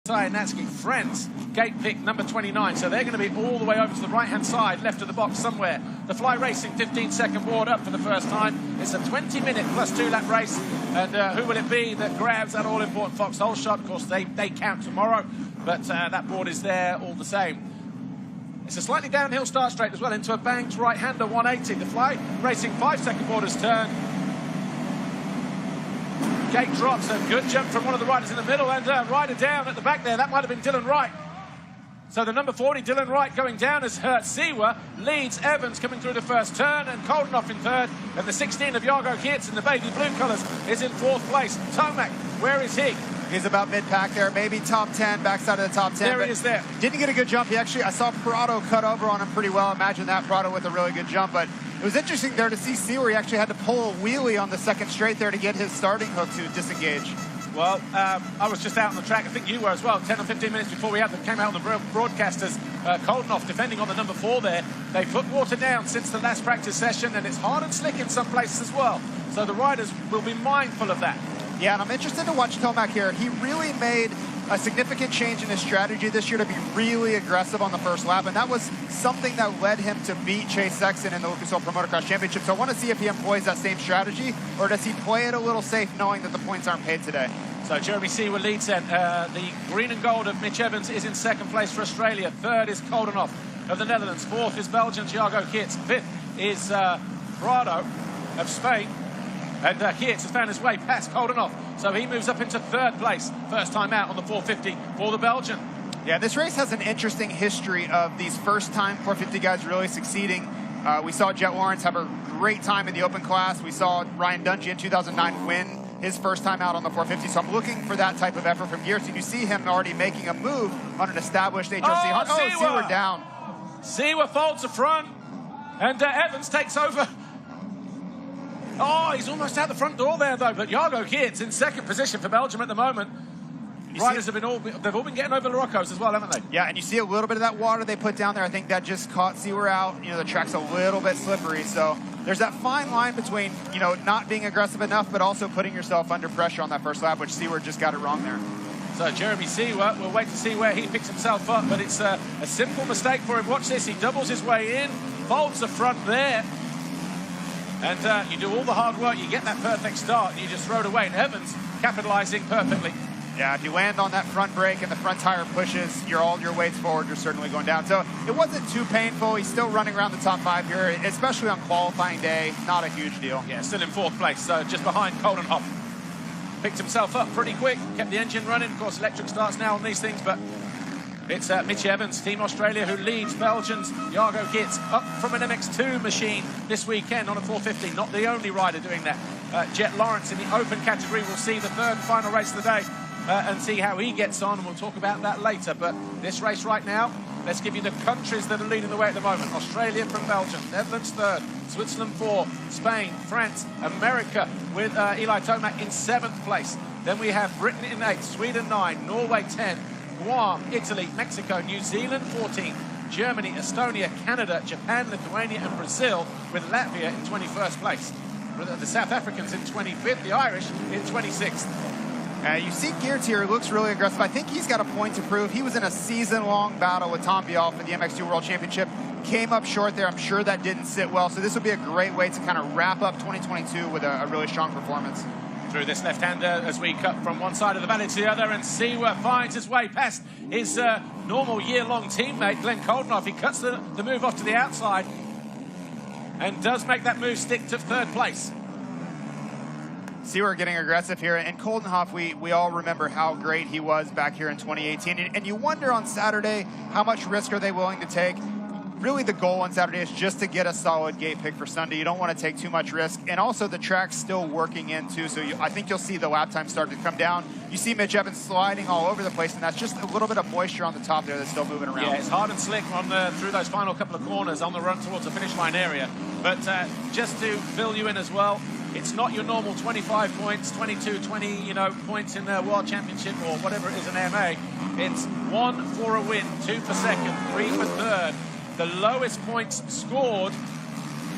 Natsuki friends gate pick number 29, so they're going to be all the way over to the right hand side left of the box somewhere. The Fly Racing 15-second board up for the first time. It's a 20-minute plus 2-lap race, and who will it be that grabs that all-important Foxhole shot? Of course they count tomorrow, but that board is there all the same. It's a slightly downhill start straight as well into a banked right-hander 180. The Fly Racing 5-second board has turned. Gate drops, a good jump from one of the riders in the middle, and rider down at the back there. That might have been Dylan Wright. So the number 40, Dylan Wright, going down as Hurt Siwa leads Evans coming through the first turn, and Koldenoff in third, and the 16 of Jago Geerts in the baby blue colours is in fourth place. Tomac, where is he? He's about mid-pack there, maybe top 10, backside of the top 10. There he is there. Didn't get a good jump. I saw Prado cut over on him pretty well. Imagine that, Prado with a really good jump, but it was interesting there to see Siwa. He actually had to pull a wheelie on the second straight there to get his starting hook to disengage. Well, I was just out on the track. I think you were as well. 10 or 15 minutes before we came out on the broadcasters. Koldenoff defending on the number 4 there. They put water down since the last practice session, and it's hard and slick in some places as well. So the riders will be mindful of that. Yeah, and I'm interested to watch Tomac here. He really made a significant change in his strategy this year to be really aggressive on the first lap, and that was something that led him to beat Chase Sexton in the Lucas Oil Pro Motocross Championship. So I want to see if he employs that same strategy, or does he play it a little safe knowing that the points aren't paid today? So Jeremy Siwa leads then. The green and gold of Mitch Evans is in second place for Australia. Third is Koldenoff of the Netherlands. Fourth is Belgian Jago Geerts. Fifth is Prado of Spain. And Geerts has found his way past Koldenoff, so he moves up into third place. First time out on the 450 for the Belgian. Yeah, this race has an interesting history of these first-time 450 guys really succeeding. We saw Jet Lawrence have a great time in the open class. We saw Ryan Dungey in 2009 win his first time out on the 450. So I'm looking for that type of effort from Geerts. And you see him already making a move on an established HRC. Siwa down. Siwa folds the front, and Evans takes over. Oh, he's almost out the front door there, though. But Jago Geerts in second position for Belgium at the moment. Riders they've all been getting over the Roccos as well, haven't they? Yeah, and you see a little bit of that water they put down there. I think that just caught Siwa out. You know, the track's a little bit slippery, so there's that fine line between, you know, not being aggressive enough, but also putting yourself under pressure on that first lap, which Siwa just got it wrong there. So Jeremy Siwa, we'll wait to see where he picks himself up, but it's a simple mistake for him. Watch this, he doubles his way in, folds the front there. And you do all the hard work, you get that perfect start, and you just throw it away. And Evans capitalizing perfectly. Yeah, if you land on that front brake and the front tire pushes, all your weight's forward, you're certainly going down. So it wasn't too painful. He's still running around the top 5 here, especially on qualifying day. Not a huge deal. Yeah, still in fourth place, so just behind Koldenoff. Picked himself up pretty quick, kept the engine running. Of course, electric starts now on these things, but it's Mitch Evans, Team Australia, who leads Belgians. Jago Geerts up from an MX2 machine this weekend on a 450. Not the only rider doing that. Jet Lawrence in the open category will see the third and final race of the day and see how he gets on, and we'll talk about that later. But this race right now, let's give you the countries that are leading the way at the moment. Australia from Belgium, Netherlands third, Switzerland 4, Spain, France, America with Eli Tomac in 7th place. Then we have Britain in 8th, Sweden 9, Norway 10, Guam, Italy, Mexico, New Zealand 14, Germany, Estonia, Canada, Japan, Lithuania and Brazil, with Latvia in 21st place. The South Africans in 25th, the Irish in 26th. You see Geerts here, looks really aggressive. I think he's got a point to prove. He was in a season-long battle with Tom Bial for the MX2 World Championship. Came up short there. I'm sure that didn't sit well. So this would be a great way to kind of wrap up 2022 with a really strong performance. Through this left-hander as we cut from one side of the valley to the other, and Siwa finds his way past his normal year-long teammate, Glenn Koldenoff. He cuts the move off to the outside and does make that move stick to third place. Siwa getting aggressive here, and Koldenoff, we all remember how great he was back here in 2018, and you wonder on Saturday, how much risk are they willing to take? Really the goal on Saturday is just to get a solid gate pick for Sunday. You don't want to take too much risk, and also the track's still working in too, so I think you'll see the lap time start to come down. You see Mitch Evans sliding all over the place, and that's just a little bit of moisture on the top there that's still moving around. Yeah, it's hard and slick on through those final couple of corners on the run towards the finish line area. But just to fill you in as well, it's not your normal 25 points, 22, 20, points in the World Championship or whatever it is in AMA. It's 1 for a win, 2 for second, 3 for third. The lowest points scored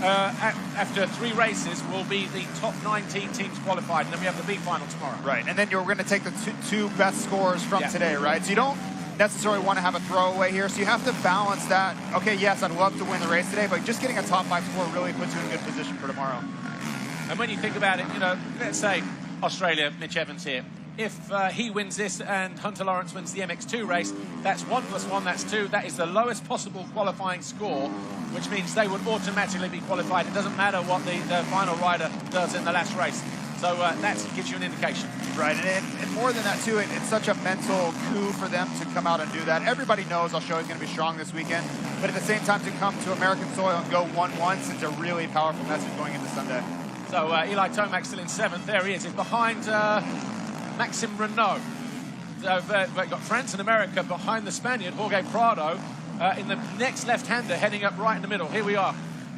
after 3 races, will be the top 19 teams qualified, and then we have the B final tomorrow. Right, and then you're going to take the two best scores from today, right? So you don't necessarily want to have a throwaway here, so you have to balance that. Okay, yes, I'd love to win the race today, but just getting a top 5 score really puts you in a good position for tomorrow. And when you think about it, you know, let's say Australia, Mitch Evans here. If he wins this and Hunter Lawrence wins the MX2 race, that's 1 + 1, that's 2. That is the lowest possible qualifying score, which means they would automatically be qualified. It doesn't matter what the final rider does in the last race. So that gives you an indication. Right, and more than that, too, it's such a mental coup for them to come out and do that. Everybody knows Australia's going to be strong this weekend, but at the same time, to come to American soil and go 1-1 sends a really powerful message going into Sunday. So Eli Tomac still in 7th. There he is. He's behind Maxime Renault. So we've got France and America behind the Spaniard, Jorge Prado, in the next left-hander, heading up right in the middle. Here we are.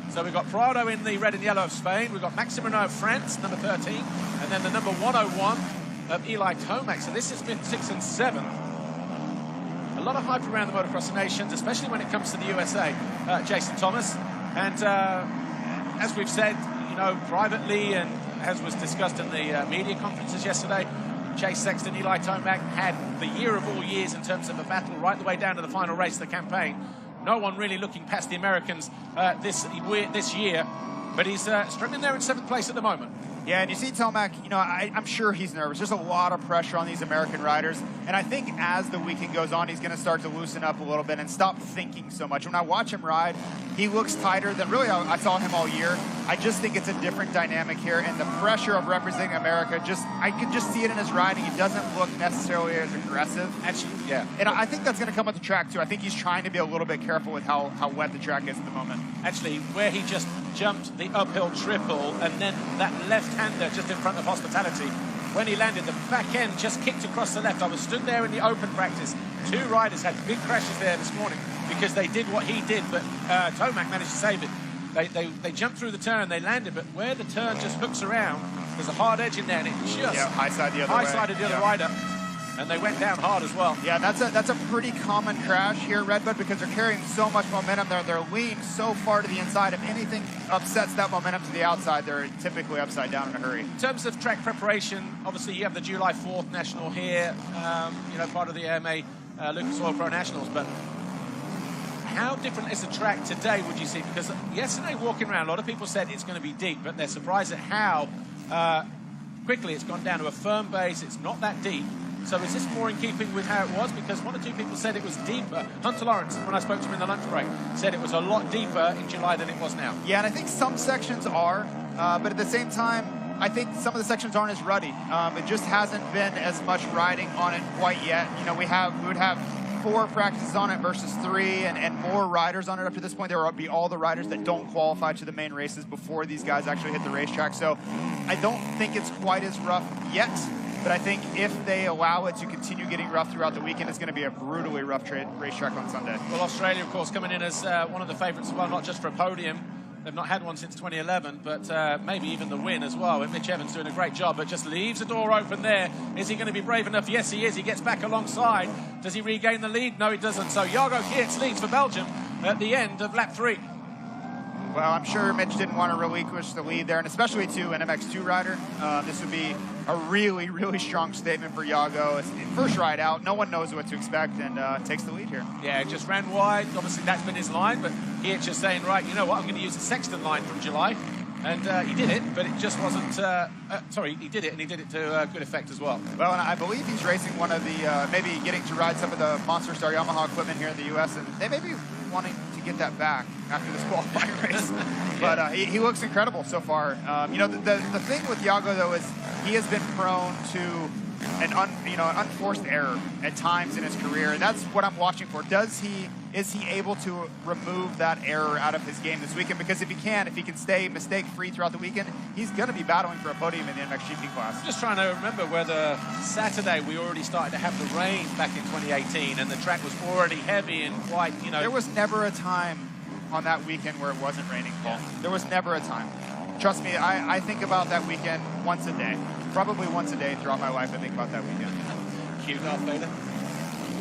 So we've got Prado in the red and yellow of Spain. We've got Maxime Renault of France, number 13. And then the number 101 of Eli Tomac. So this is 5th, 6th, and 7th. A lot of hype around the Motocross nations, especially when it comes to the USA. Jason Thomas. And as we've said, you know, privately, and as was discussed in the media conferences yesterday, Chase Sexton, Eli Tomac had the year of all years in terms of a battle right the way down to the final race of the campaign. No one really looking past the Americans this year, but he's struggling there in 7th place at the moment. Yeah, and you see Tomac, you know, I'm sure he's nervous. There's a lot of pressure on these American riders, and I think as the weekend goes on, he's going to start to loosen up a little bit and stop thinking so much. When I watch him ride, he looks tighter than really I saw him all year. I just think it's a different dynamic here, and the pressure of representing America, I can just see it in his riding. He doesn't look necessarily as aggressive. Actually, yeah. And I think that's going to come with the track, too. I think he's trying to be a little bit careful with how wet the track is at the moment. Actually, where he just jumped the uphill triple and then that left-hander just in front of Hospitality, when he landed, the back end just kicked across the left. I was stood there in the open practice. 2 riders had big crashes there this morning because they did what he did, but Tomac managed to save it. They jumped through the turn, they landed, but where the turn just hooks around, there's a hard edge in there, and it just high-sided the other rider. And they went down hard as well. Yeah, that's a pretty common crash here at Redbud because they're carrying so much momentum. They're leaning so far to the inside. If anything upsets that momentum to the outside, they're typically upside down in a hurry. In terms of track preparation, obviously you have the July 4th National here, you know, part of the AMA Lucas Oil Pro Nationals, but how different is the track today, would you see? Because yesterday, walking around, a lot of people said it's going to be deep, but they're surprised at how quickly it's gone down to a firm base. It's not that deep. So is this more in keeping with how it was? Because 1 or 2 people said it was deeper. Hunter Lawrence, when I spoke to him in the lunch break, said it was a lot deeper in July than it was now. Yeah, and I think some sections are, but at the same time, I think some of the sections aren't as ruddy. It just hasn't been as much riding on it quite yet. You know, we would have 4 practices on it versus 3, and more riders on it up to this point. There will be all the riders that don't qualify to the main races before these guys actually hit the racetrack. So I don't think it's quite as rough yet. But I think if they allow it to continue getting rough throughout the weekend, it's going to be a brutally rough racetrack on Sunday. Well, Australia, of course, coming in as one of the favourites as well, not just for a podium. They've not had one since 2011, but maybe even the win as well. And Mitch Evans doing a great job, but just leaves the door open there. Is he going to be brave enough? Yes, he is. He gets back alongside. Does he regain the lead? No, he doesn't. So Jago Geerts leads for Belgium at the end of lap 3. Well, I'm sure Mitch didn't want to relinquish the lead there, and especially to an MX2 rider. This would be a really, really strong statement for Jago. It's first ride out, no one knows what to expect, and takes the lead here. Yeah, just ran wide. Obviously, that's been his line, but Geerts just saying, right, you know what, I'm going to use the Sexton line from July. And he did it, but it just wasn't... sorry, he did it, and he did it to good effect as well. Well, and I believe he's racing one of the... maybe getting to ride some of the Monster Star Yamaha equipment here in the U.S., and they may be wanting to get that back after this qualifying race. But he looks incredible so far. You know, the thing with Jago, though, is he has been prone to an unforced error at times in his career, and that's what I'm watching for. Is he able to remove that error out of his game this weekend? Because if he can stay mistake-free throughout the weekend, he's going to be battling for a podium in the Mxgp class. I'm just trying to remember whether Saturday we already started to have the rain back in 2018, and the track was already heavy and quite, you know... There was never a time on that weekend where it wasn't raining, Paul. There was never a time. Trust me, I think about that weekend once a day. Probably once a day throughout my life I think about that weekend. Cute Darth Vader.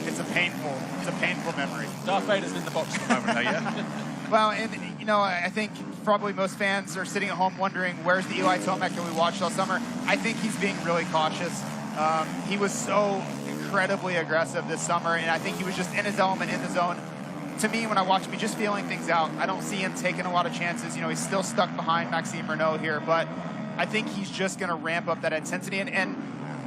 It's a painful memory. Darth Vader's in the box at the moment, though, yeah? Well, and know, I think probably most fans are sitting at home wondering, where's the Eli Tomac that we watched all summer? I think he's being really cautious. He was so incredibly aggressive this summer, and I think he was just in his element, in the zone. To me, when I watch him, he's just feeling things out. I don't see him taking a lot of chances. You know, he's still stuck behind Maxime Renault here, but I think he's just going to ramp up that intensity. And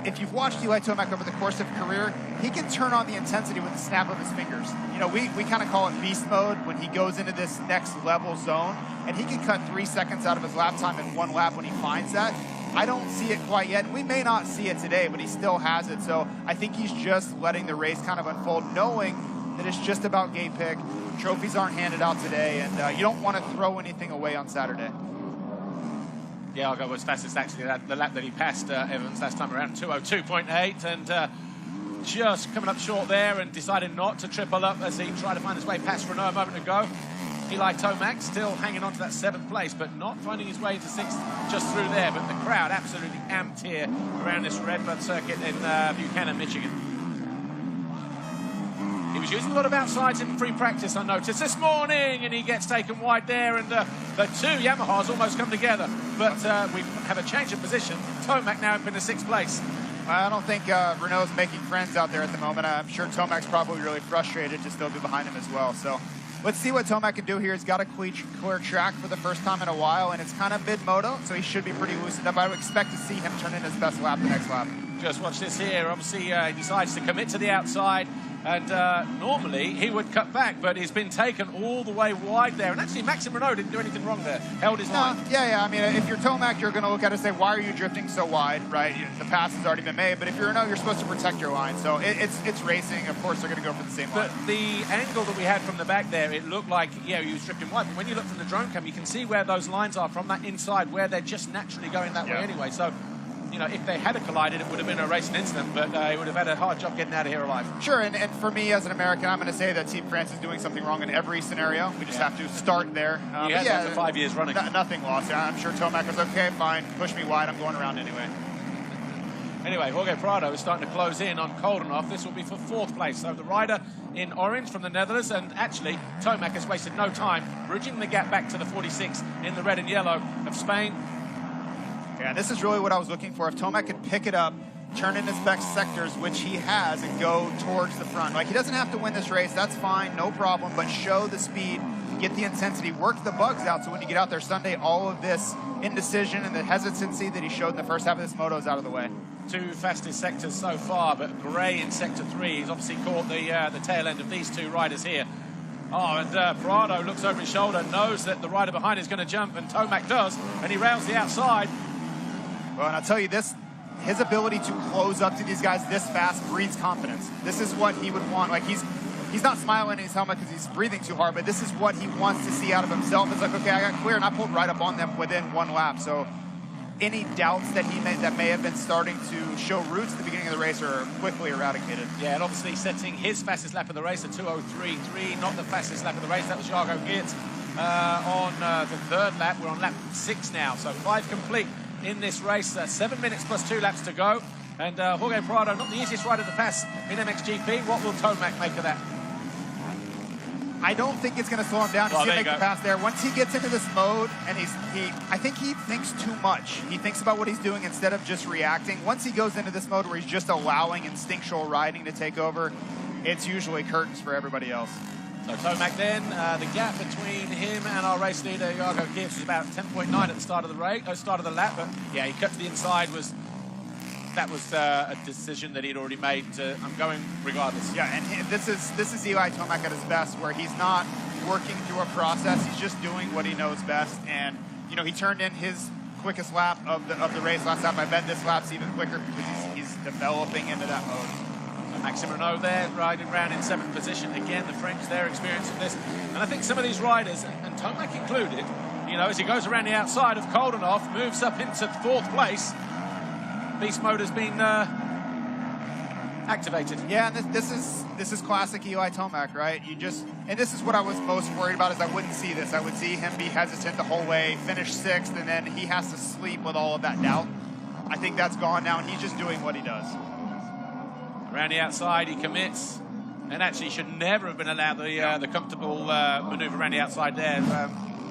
if you've watched Eli Tomac over the course of his career, he can turn on the intensity with the snap of his fingers. You know, we kind of call it beast mode when he goes into this next level zone, and he can cut 3 seconds out of his lap time in 1 lap when he finds that. I don't see it quite yet. We may not see it today, but he still has it. So I think he's just letting the race kind of unfold, knowing that it's just about gate pick. Trophies aren't handed out today, and you don't want to throw anything away on Saturday. Iago was fastest actually the lap that he passed Evans last time around, 2:02.8, and just coming up short there and decided not to triple up as he tried to find his way past Renault a moment ago. Eli Tomac still hanging on to that 7th place, but not finding his way to 6th just through there. But the crowd absolutely amped here around this Redbud circuit in Buchanan, Michigan. He was using a lot of outsides in free practice, I noticed this morning, and he gets taken wide there, and the 2 Yamahas almost come together. But we have a change of position. Tomac now up in the 6th place. I don't think Renault's making friends out there at the moment. I'm sure Tomac's probably really frustrated to still be behind him as well. So let's see what Tomac can do here. He's got a clear track for the first time in a while, and it's kind of mid-moto, so he should be pretty loosened up. I would expect to see him turn in his best lap the next lap. Just watch this here. Obviously, he decides to commit to the outside, and normally he would cut back, but he's been taken all the way wide there. And actually, Maxime Renault didn't do anything wrong there. Held his line. Yeah. I mean, if you're Tomac, you're going to look at it and say, why are you drifting so wide, right? The pass has already been made. But if you're Renault, you're supposed to protect your line. So it's racing. Of course, they're going to go for the same line. But the angle that we had from the back there, it looked like, yeah, he was drifting wide. But when you look from the drone cam, you can see where those lines are from that inside, where they're just naturally going that way anyway. So, you know, if they had collided, it would have been a racing incident, but he would have had a hard job getting out of here alive. Sure, and for me as an American, I'm going to say that Team France is doing something wrong in every scenario. We just have to start there. He has after 5 years running. Nothing lost. I'm sure Tomac was okay, fine, push me wide, I'm going around anyway. Anyway, Jorge Prado is starting to close in on Koldenhoff. This will be for 4th place. So the rider in orange from the Netherlands, and actually Tomac has wasted no time bridging the gap back to the 46 in the red and yellow of Spain. Yeah, this is really what I was looking for. If Tomac could pick it up, turn in his best sectors, which he has, and go towards the front. Like, he doesn't have to win this race, that's fine, no problem, but show the speed, get the intensity, work the bugs out, so when you get out there Sunday, all of this indecision and the hesitancy that he showed in the first half of this moto is out of the way. 2 fastest sectors so far, but Gray in sector 3. He's obviously caught the tail end of these 2 riders here. Oh, and Prado looks over his shoulder, knows that the rider behind is going to jump, and Tomac does, and he rails the outside. Well, and I'll tell you this, his ability to close up to these guys this fast breeds confidence. This is what he would want. Like, he's not smiling in his helmet because he's breathing too hard, but this is what he wants to see out of himself. It's like, okay, I got clear, and I pulled right up on them within 1 lap. So any doubts that that may have been starting to show roots at the beginning of the race are quickly eradicated. Yeah, and obviously setting his fastest lap of the race at 2:03.3, not the fastest lap of the race. That was Jago Geerts on the 3rd lap. We're on lap 6 now, so 5 complete in this race. 7 minutes plus 2 laps to go. And Jorge Prado, not the easiest rider to pass in MXGP. What will Tomac make of that? I don't think it's going to slow him down. He's going to make the pass there. Once he gets into this mode, and I think he thinks too much. He thinks about what he's doing instead of just reacting. Once he goes into this mode where he's just allowing instinctual riding to take over, it's usually curtains for everybody else. So Tomac then, the gap between him and our race leader, Jago Geerts, was about 10.9 at the start of the lap. But yeah, he cut to the inside. That was a decision that he'd already made. I'm going regardless. Yeah, and this is Eli Tomac at his best, where he's not working through a process. He's just doing what he knows best. And you know, he turned in his quickest lap of the race last lap. I bet this lap's even quicker because he's developing into that mode. Maxime Renault there, riding around in 7th position. Again, the French, their experience of this. And I think some of these riders, and Tomac included, you know, as he goes around the outside of Koldenhoff, moves up into 4th place. Beast mode has been activated. Yeah, and this is classic Eli Tomac, right? And this is what I was most worried about, is I wouldn't see this. I would see him be hesitant the whole way, finish 6th, and then he has to sleep with all of that doubt. I think that's gone now, and he's just doing what he does. Around the outside, he commits, and actually should never have been allowed the comfortable maneuver around the outside there.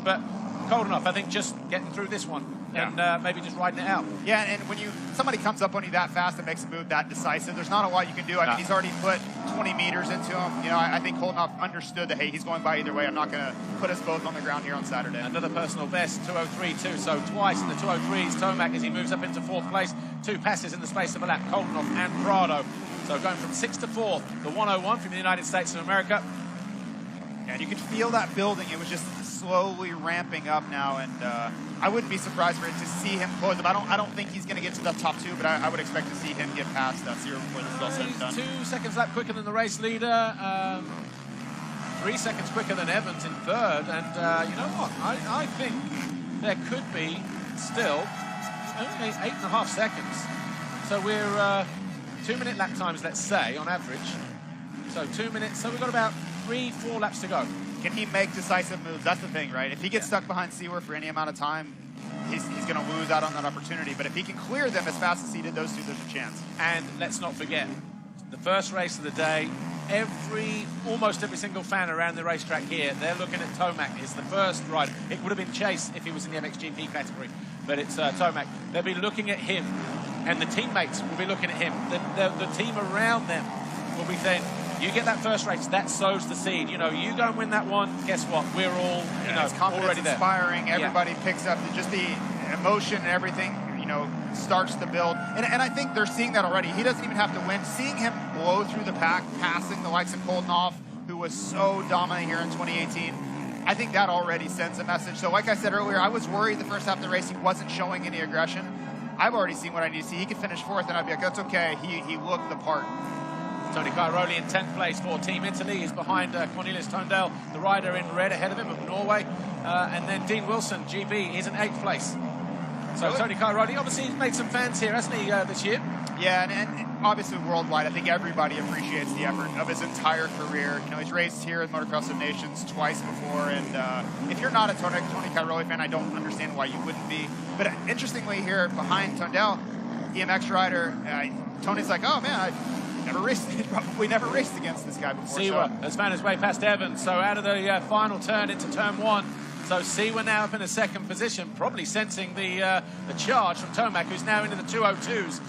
important, but cold enough. I think just getting through this one and maybe just riding it out. Yeah, and when somebody comes up on you that fast and makes a move that decisive, there's not a lot you can do. I mean, he's already put 20 meters into him. You know, I think Holdenoff understood that, hey, he's going by either way. I'm not going to put us both on the ground here on Saturday. Another personal best, 2:03 too. So twice in the 2:03s, Tomac as he moves up into 4th place. 2 passes in the space of a lap, Holdenoff and Prado. So going from 6th to 4th, the 101 from the United States of America. And you can feel that building. It was just slowly ramping up now, and I wouldn't be surprised for it to see him close up. I don't think he's going to get to the top 2, but I would expect to see him get past Zero before this is all said and done. 2 seconds lap quicker than the race leader, 3 seconds quicker than Evans in 3rd, and you know what? I think there could be still only 8.5 seconds. So we're 2-minute lap times, let's say, on average. So 2 minutes. So we've got about 3-4 laps to go. Can he make decisive moves? That's the thing, right? If he gets stuck behind Seawer for any amount of time, he's going to lose out on that opportunity. But if he can clear them as fast as he did those two, there's a chance. And let's not forget, the first race of the day, almost every single fan around the racetrack here, they're looking at Tomac as the first rider. It would have been Chase if he was in the Mxgp category, but it's Tomac. They'll be looking at him, and the teammates will be looking at him. The team around them will be saying, you get that first race, that sows the seed. You know, you go and win that one, guess what? We're all, it's confidence already there. Inspiring. Everybody picks up just the emotion and everything, starts to build. And I think they're seeing that already. He doesn't even have to win. Seeing him blow through the pack, passing the likes of Holdenoff, who was so dominant here in 2018, I think that already sends a message. So like I said earlier, I was worried the first half of the race he wasn't showing any aggression. I've already seen what I need to see. He could finish 4th, and I'd be like, that's okay. He looked the part. Tony Cairoli in 10th place for Team Italy. He's behind Cornelius Tondale, the rider in red ahead of him of Norway. And then Dean Wilson, GB, is in 8th place. So really? Tony Cairoli, obviously he's made some fans here, hasn't he, this year? Yeah, and obviously worldwide, I think everybody appreciates the effort of his entire career. He's raced here in Motocross of Nations twice before, and if you're not a Tony Cairoli fan, I don't understand why you wouldn't be. But interestingly here, behind Tondale, EMX rider, Tony's like, oh man, probably never raced against this guy before. Seawer has found his way past Evans, so out of the final turn into turn 1. So Seawer now up in a 2nd position, probably sensing the charge from Tomac, who's now into the 2:02s.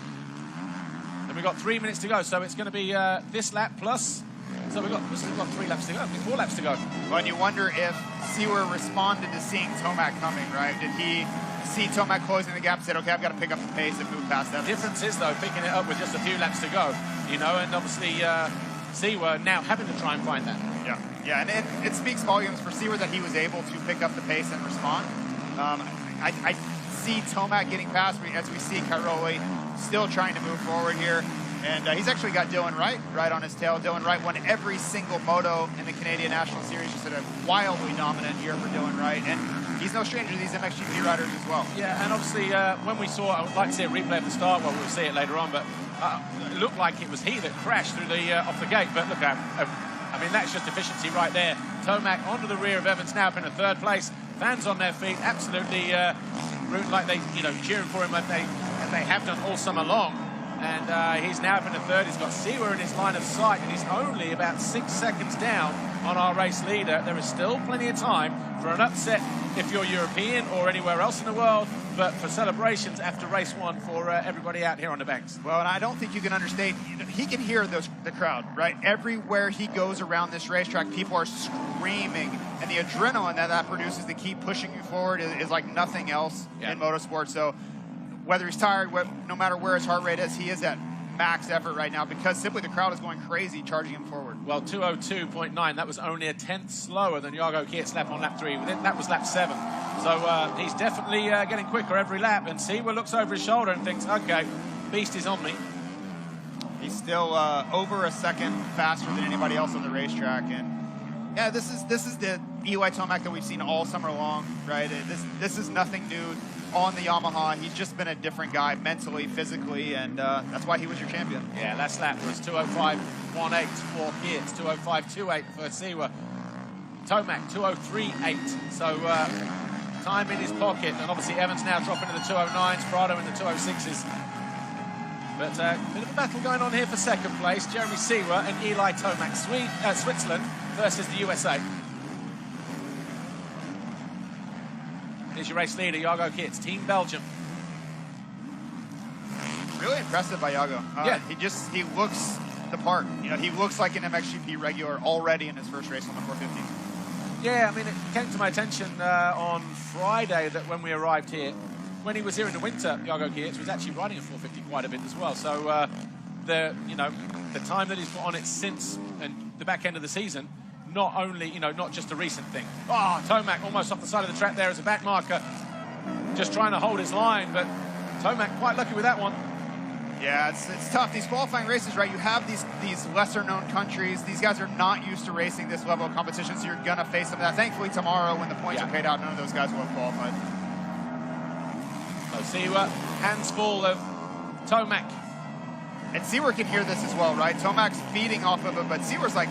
And we've got 3 minutes to go, so it's going to be this lap plus. So we've got 3 laps to go, I think 4 laps to go. Well, and you wonder if Seawer responded to seeing Tomac coming, right? Did he see Tomac closing the gap and said, okay, I've got to pick up the pace and move past that? The difference is, though, picking it up with just a few laps to go, and obviously Seawer now having to try and find that. Yeah, and it speaks volumes for Seawer that he was able to pick up the pace and respond. I see Tomac getting past me as we see Cairoli still trying to move forward here. And he's actually got Dylan Wright on his tail. Dylan Wright won every single moto in the Canadian National Series. Just a wildly dominant year for Dylan Wright. And he's no stranger to these MXGP riders as well. Yeah, and obviously when we saw, I would like to see a replay of the start, well, we'll see it later on, but it looked like it was he that crashed through the off the gate. But look, I mean, that's just efficiency right there. Tomac onto the rear of Evans, now up in a 3rd place. Fans on their feet, absolutely rooting like they, cheering for him like they have done all summer long. And he's now up in a 3rd. He's got Seawer in his line of sight, and he's only about 6 seconds down on our race leader. There is still plenty of time for an upset if you're European or anywhere else in the world, but for celebrations after race 1 for everybody out here on the banks. Well, and I don't think you can understate, he can hear the crowd, right? Everywhere he goes around this racetrack, people are screaming, and the adrenaline that produces to keep pushing you forward is like nothing else in motorsport. So whether he's tired, no matter where his heart rate is, he is at max effort right now because simply the crowd is going crazy charging him forward. Well, 2:02.9, that was only a 10th slower than Jago Kiet's lap on lap 3. That was lap 7. So he's definitely getting quicker every lap, and Seawer looks over his shoulder and thinks, okay, beast is on me. He's still over a second faster than anybody else on the racetrack, and yeah, this is the Eli Tomac that we've seen all summer long, right? This is nothing new on the Yamaha. He's just been a different guy mentally, physically, and that's why he was your champion. Yeah, last lap was 2:05.18 for Kiet, 2:05.28 for Seawer. Tomac, 2:03.8. So time in his pocket, and obviously Evans now dropping to the 2:09s, Prado in the 2:06s. But a bit of a battle going on here for 2nd place. Jeremy Seawer and Eli Tomac, Switzerland versus the USA. Here's your race leader, Jago Geerts, Team Belgium. Really impressive by Jago. Yeah. He looks the part. You know, he looks like an Mxgp regular already in his first race on the 450. Yeah, I mean, it came to my attention on Friday that when we arrived here, when he was here in the winter, Jago Geerts was actually riding a 450 quite a bit as well. So the time that he's put on it since and the back end of the season, not only, not just a recent thing. Oh, Tomac almost off the side of the track there as a back marker, just trying to hold his line, but Tomac quite lucky with that one. Yeah, it's tough. These qualifying races, right? You have these lesser-known countries. These guys are not used to racing this level of competition, so you're going to face some of that. Thankfully, tomorrow, when the points are paid out, none of those guys will have qualified. So Siwa, hands full of Tomac. And Siwa can hear this as well, right? Tomac's feeding off of it, but Siwa's like,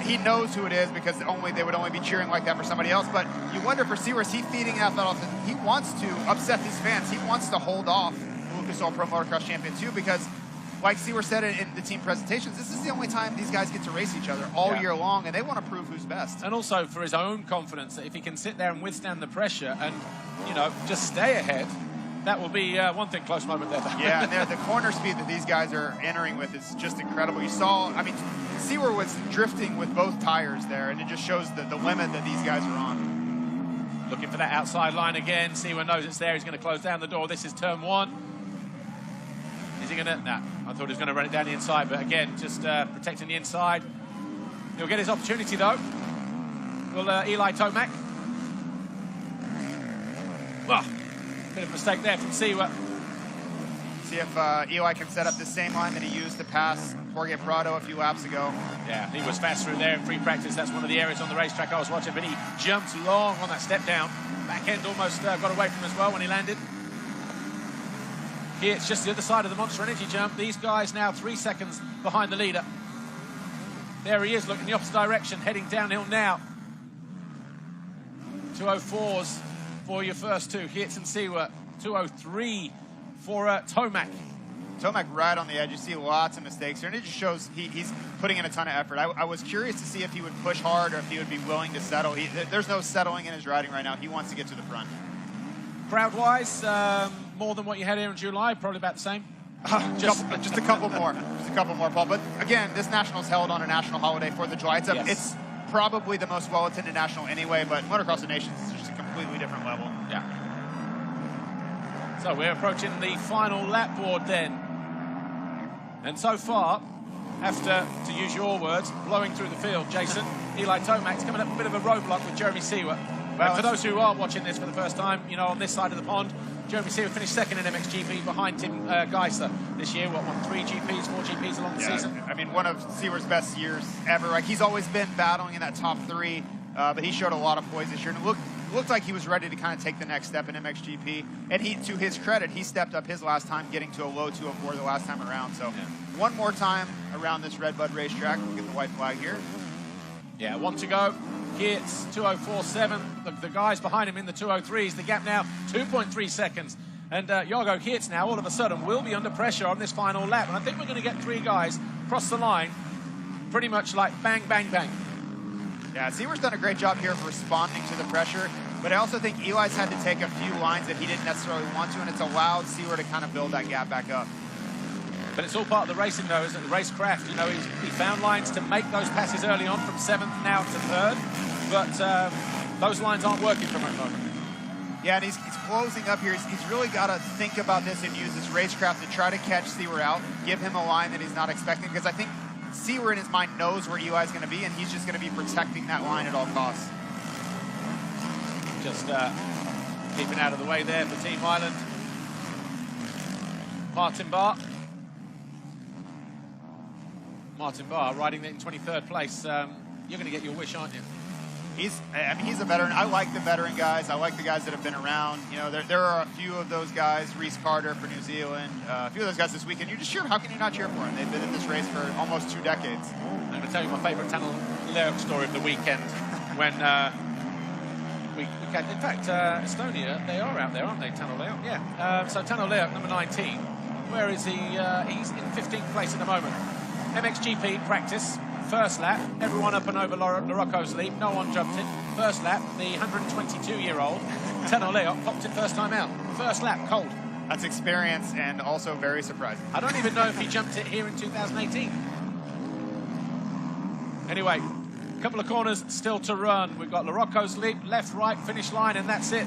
he knows who it is because they would only be cheering like that for somebody else. But you wonder for Siwa, is he feeding off that often? He wants to upset these fans. He wants to hold off Lucas Oil Pro Motocross Champion too, because like Siwa said in the team presentations, this is the only time these guys get to race each other all year long, and they want to prove who's best. And also for his own confidence, that if he can sit there and withstand the pressure and, just stay ahead, that will be one thing, close moment there. Yeah, and the corner speed that these guys are entering with is just incredible. You saw, I mean, Siwa was drifting with both tires there, and it just shows the limit that these guys are on. Looking for that outside line again. Siwa knows it's there. He's going to close down the door. This is turn one. Is he going to? Nah, I thought he was going to run it down the inside, but again, just protecting the inside. He'll get his opportunity, though. Will Eli Tomac. Well, bit of a mistake there from Siwa. See if Eli can set up the same line that he used to pass Jorge Prado a few laps ago. Yeah, he was fast through there in free practice. That's one of the areas on the racetrack I was watching, but he jumped long on that step down. Back end almost got away from him as well when he landed. Here it's just the other side of the Monster Energy jump. These guys now 3 seconds behind the leader. There he is, looking the opposite direction, heading downhill now. 204s for your first two, Geerts and Siwa. 203 for Tomac. Tomac right on the edge. You see lots of mistakes here, and it just shows he's putting in a ton of effort. I was curious to see if he would push hard or if he would be willing to settle. There's no settling in his riding right now. He wants to get to the front. Crowd-wise, more than what you had here in July, probably about the same. Just a couple more. Just a couple more, Paul. But again, this national's held on a national holiday, 4th of July. It's probably the most well-attended national anyway, but Motocross of Nations is just a completely different level. Yeah. So we're approaching the final lap board then. And so far, after, to use your words, blowing through the field, Jason, Eli Tomac's coming up a bit of a roadblock with Jeremy Siwa. Well, for those who are watching this for the first time, on this side of the pond, Jeremy Siwa finished second in Mxgp behind Tim Geiser this year. What, won 3 GPs, 4 GPs along the season? I mean, one of Siwa's best years ever. Like, he's always been battling in that top 3, but he showed a lot of poise this year. And it looked like he was ready to kind of take the next step in Mxgp. And to his credit, he stepped up his last time, getting to a low 204 the last time around. So one more time around this Redbud racetrack. We'll get the white flag here. Yeah, 1 to go. Geerts, 204.7. The guys behind him in the 203s. The gap now, 2.3 seconds. And Jago Geerts now, all of a sudden, will be under pressure on this final lap. And I think we're going to get 3 guys cross the line pretty much like bang, bang, bang. Yeah, Siwa's done a great job here of responding to the pressure, but I also think Eli's had to take a few lines that he didn't necessarily want to, and it's allowed Siwa to kind of build that gap back up. But it's all part of the racing, though, isn't it? The racecraft. He found lines to make those passes early on from 7th now to 3rd, but those lines aren't working for him at the moment. Yeah, and he's closing up here. He's really got to think about this and use this racecraft to try to catch Siwa out, give him a line that he's not expecting, because I think Siwa in his mind knows where Eli's going to be, and he's just going to be protecting that line at all costs. Just keeping out of the way there for Team Ireland. Martin Barr riding in 23rd place. You're going to get your wish, aren't you? He's a veteran. I like the veteran guys. I like the guys that have been around. There are a few of those guys. Reese Carter for New Zealand. A few of those guys this weekend. You just cheer. How can you not cheer for them? They've been in this race for almost 2 decades. I'm going to tell you my favourite Tanel Leuk story of the weekend. When we can, in fact, Estonia, they are out there, aren't they, Tanel Leuk? Yeah. So Tanel Leuk, number 19. Where is he? He's in 15th place at the moment. Mxgp practice. First lap, everyone up and over Larocco's leap. No one jumped in. First lap, the 122-year-old Tenor Leop popped it first time out. First lap, cold. That's experience and also very surprising. I don't even know if he jumped it here in 2018. Anyway, a couple of corners still to run. We've got Larocco's leap, left, right, finish line, and that's it.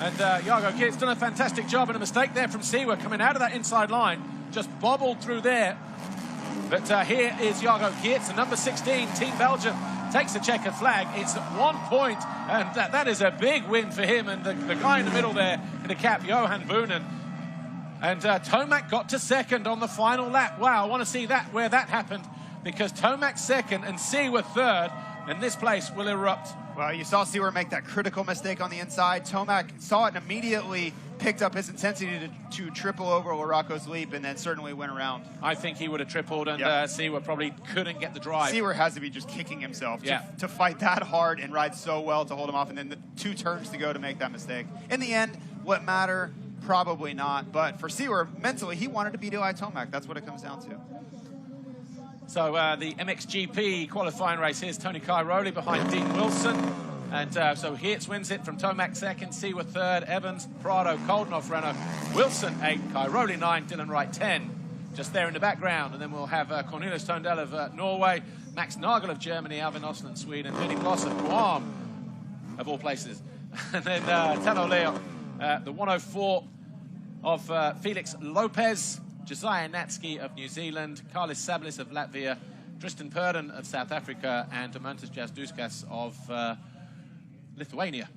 And Jago Geert's done a fantastic job, and a mistake there from Siwa coming out of that inside line. Just bobbled through there. But here is Jago Geerts, the number 16, Team Belgium, takes the checkered flag. It's 1 point, and that is a big win for him. And the guy in the middle there in the cap, Johan Boonen. And Tomac got to second on the final lap. Wow, I want to see that where that happened, because Tomac's second and Siwa third, and this place will erupt. Well, you saw Siwa make that critical mistake on the inside. Tomac saw it and immediately picked up his intensity to triple over Larocco's leap, and then certainly went around. I think he would have tripled, and Siwa probably couldn't get the drive. Siwa has to be just kicking himself to fight that hard and ride so well to hold him off, and then the 2 turns to go to make that mistake. In the end, what matter? Probably not. But for Siwa, mentally, he wanted to beat Eli Tomac. That's what it comes down to. So the Mxgp qualifying race, here's Tony Cairoli behind Dean Wilson. And so Geerts wins it from Tomac second, Siwa third, Evans, Prado, Koldenhoff, Renault, Wilson 8, Cairoli 9, Dylan Wright 10. Just there in the background. And then we'll have Cornelius Tondel of Norway, Max Nagel of Germany, Alvin Osland, Sweden, Vinny Bloss of Guam, of all places. And then Tenor Leop, the 104 of Felix Lopez, Josiah Natsky of New Zealand, Carlis Sablis of Latvia, Tristan Purden of South Africa, and Domantas Jasduskas of Lithuania.